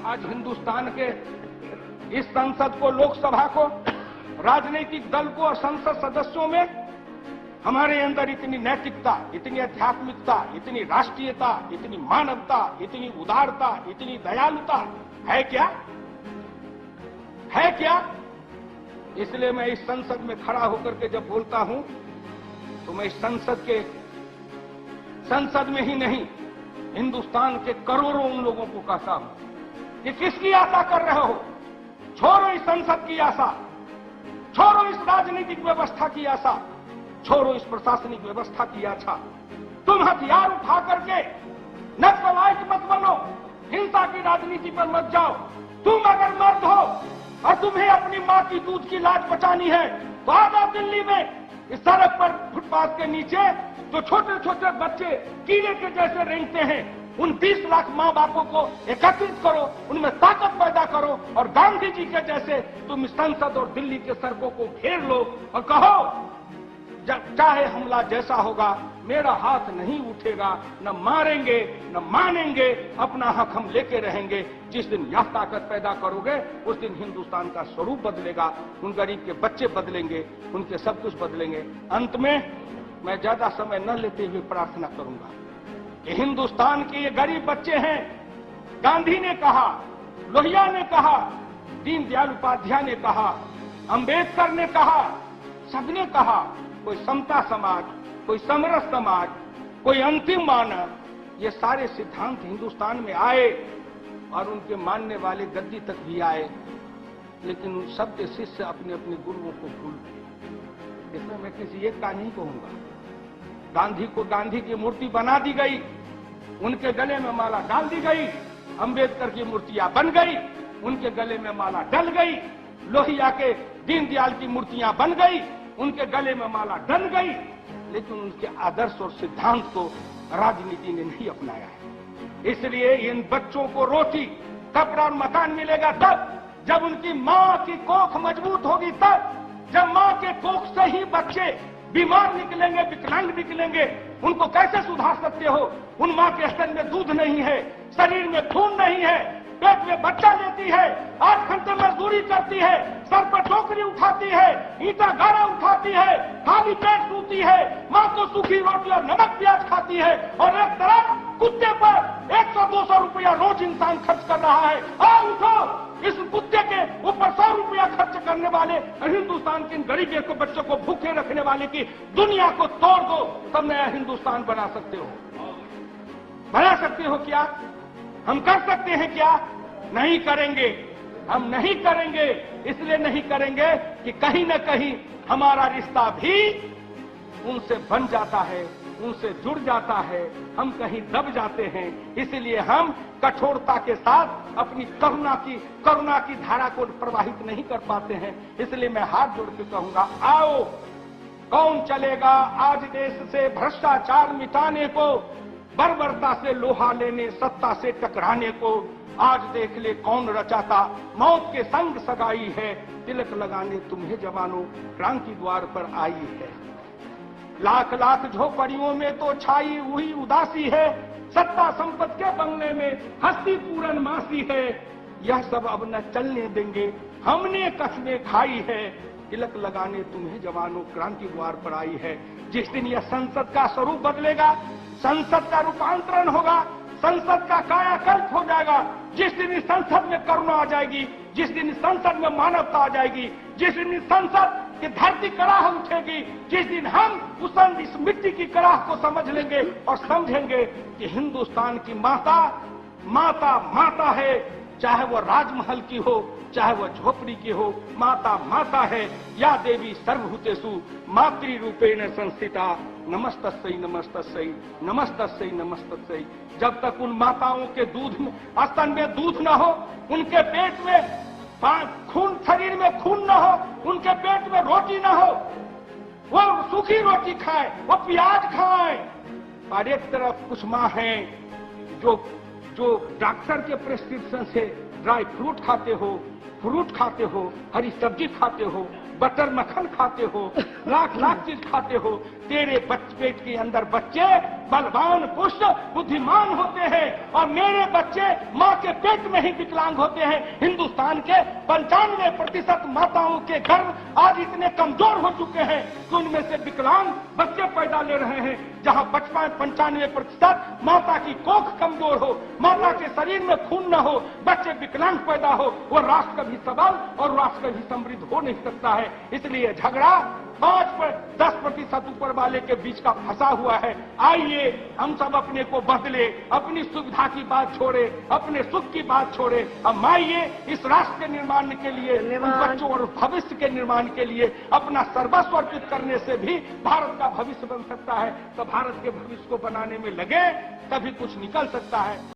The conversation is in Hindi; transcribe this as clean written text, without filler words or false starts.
आज हिंदुस्तान के इस संसद को, लोकसभा को, राजनीतिक दल को और संसद सदस्यों में हमारे अंदर इतनी नैतिकता, इतनी आध्यात्मिकता, इतनी राष्ट्रीयता, इतनी मानवता, इतनी उदारता, इतनी दयालुता है क्या? है क्या? इसलिए मैं इस संसद में खड़ा होकर के जब बोलता हूं तो मैं इस संसद में ही नहीं, हिंदुस्तान के करोड़ों उन लोगों को कहता हूं कि किसकी आशा कर रहे हो? छोड़ो इस संसद की आशा, छोड़ो इस राजनीतिक व्यवस्था की आशा, छोड़ो इस प्रशासनिक व्यवस्था की आशा। तुम हथियार उठा करके नक्सलाइट मत बनो, हिंसा की राजनीति पर मत जाओ। तुम अगर मर्द हो और तुम्हें अपनी मां की दूध की लाज बचानी है तो आ जाओ दिल्ली में, इस सड़क पर फुटपाथ के नीचे जो छोटे छोटे बच्चे कीड़े के जैसे रेंगते हैं, उन 20 लाख मां बापों को एकत्रित करो, उनमें ताकत पैदा करो और गांधी जी के जैसे तुम संसद और दिल्ली के सड़कों को घेर लो और कहो चाहे हमला जैसा होगा मेरा हाथ नहीं उठेगा, न मारेंगे न मानेंगे, अपना हक हम लेके रहेंगे। जिस दिन यह ताकत पैदा करोगे उस दिन हिंदुस्तान का स्वरूप बदलेगा, उन गरीब के बच्चे बदलेंगे, उनके सब कुछ बदलेंगे। अंत में मैं ज्यादा समय न लेते हुए प्रार्थना करूंगा कि हिंदुस्तान के ये गरीब बच्चे हैं, गांधी ने कहा, लोहिया ने कहा, दीनदयाल उपाध्याय ने कहा, अंबेडकर ने कहा, सबने कहा कोई समता समाज, कोई समरस समाज, कोई अंतिम मानव, ये सारे सिद्धांत हिंदुस्तान में आए और उनके मानने वाले गद्दी तक भी आए, लेकिन उन सब के शिष्य अपने अपने गुरुओं को भूल गए। इसमें मैं किसी एक का नहीं कहूंगा। गांधी को गांधी की मूर्ति बना दी गई, उनके गले में माला डाल दी गई, अंबेडकर की मूर्तियां बन गई, उनके गले में माला डल गई, लोहिया के, दीनदयाल की मूर्तियां बन गई, उनके गले में माला डल गई, लेकिन उनके आदर्श और सिद्धांत को राजनीति ने नहीं अपनाया है। इसलिए इन बच्चों को रोटी, कपड़ा और मकान मिलेगा तब जब उनकी मां की कोख मजबूत होगी, तब जब मां के कोख से ही बच्चे बीमार निकलेंगे, विकलांग निकलेंगे। उनको कैसे सुधार सकते हो? उन मां के स्तन में दूध नहीं है, शरीर में खून नहीं है, पेट में बच्चा लेती है, 8 घंटे मजदूरी करती है, सर पर टोकरी उठाती है, ईंटा गारा उठाती है, खाली पेट सूती है, मां तो सूखी रोटी और नमक प्याज खाती है, और एक तरफ कुत्ते पर 100-200 रुपया रोज इंसान खर्च कर रहा है। आओ उठो, इस कुत्ते के ऊपर 100 रुपया खर्च करने वाले हिंदुस्तान के गरीब को, बच्चों को भूखे रखने वाले की दुनिया को तोड़ दो, तब नया हिंदुस्तान बना सकते हो। बना सकते हो क्या? हम कर सकते हैं क्या? नहीं करेंगे। हम नहीं करेंगे, इसलिए नहीं करेंगे कि कहीं न कहीं हमारा रिश्ता भी उनसे बन जाता है, उनसे जुड़ जाता है, हम कहीं दब जाते हैं। इसलिए हम कठोरता के साथ अपनी करुणा की धारा को प्रवाहित नहीं कर पाते हैं। इसलिए मैं हाथ जोड़ के कहूंगा, आओ, कौन चलेगा आज देश से भ्रष्टाचार मिटाने को, बर्बरता से लोहा लेने, सत्ता से टकराने को। आज देख ले कौन रचाता मौत के संग सगाई है, तिलक लगाने तुम्हें जवानों क्रांति द्वार पर आई है। लाख लाख झोपड़ियों में तो छाई हुई उदासी है, सत्ता संपत्ति के बंगले में हस्ती पूरन मासी है। यह सब अब न चलने देंगे, हमने कसमें खाई है, तिलक लगाने तुम्हें जवानों क्रांति द्वार पर आई है। जिस दिन यह संसद का स्वरूप बदलेगा, संसद का रूपांतरण होगा, संसद का कायाकल्प हो जाएगा, जिस दिन इस संसद में करुणा आ जाएगी, जिस दिन इस संसद में मानवता आ जाएगी, जिस दिन इस संसद की धरती कड़ाह उठेगी, जिस दिन हम इस मिट्टी की कड़ाह को समझ लेंगे और समझेंगे कि हिंदुस्तान की माता माता माता है, चाहे वो राजमहल की हो, चाहे वो झोपड़ी की हो, माता माता है। या देवी सर्वभूतेषु मातृ रूपेण संस्थिता, नमस्तस्यै नमस्तस्यै नमस्तस्यै नमस्तस्यै। जब तक उन माताओं के दूध में, स्तन में दूध न हो, उनके पेट में खून, शरीर में खून न हो, उनके पेट में रोटी न हो, वो सूखी रोटी खाए, वो प्याज खाए। और एक तरफ कुछ माँ हैं जो डॉक्टर के प्रिस्क्रिप्शन से ड्राई फ्रूट खाते हो, हरी सब्जी खाते हो, बटर मक्खन खाते हो, लाख लाख चीज खाते हो। तेरे पेट के अंदर बच्चे बलवान पुष्ट बुद्धिमान होते हैं और मेरे बच्चे मां के पेट में ही विकलांग होते हैं। हिंदुस्तान के 95% माताओं के गर्भ आज इतने कमजोर हो चुके हैं कि उनमें से विकलांग बच्चे पैदा ले रहे हैं। जहां 95% माता की कोख कमजोर हो, माता के शरीर में खून न हो, बच्चे विकलांग पैदा हो, वो राष्ट्र कभी सबल और राष्ट्र कभी समृद्ध हो नहीं सकता है। इसलिए झगड़ा 5-10% ऊपर वाले के बीच का फंसा हुआ है। आइए हम सब अपने को बदले, अपनी सुविधा की बात छोड़े, अपने सुख की बात छोड़े। हम आइए इस राष्ट्र के निर्माण के लिए, उन बच्चों और भविष्य के निर्माण के लिए अपना सर्वस्व अर्पित करने से भी भारत का भविष्य बन सकता है। तो भारत के भविष्य को बनाने में लगे, तभी कुछ निकल सकता है।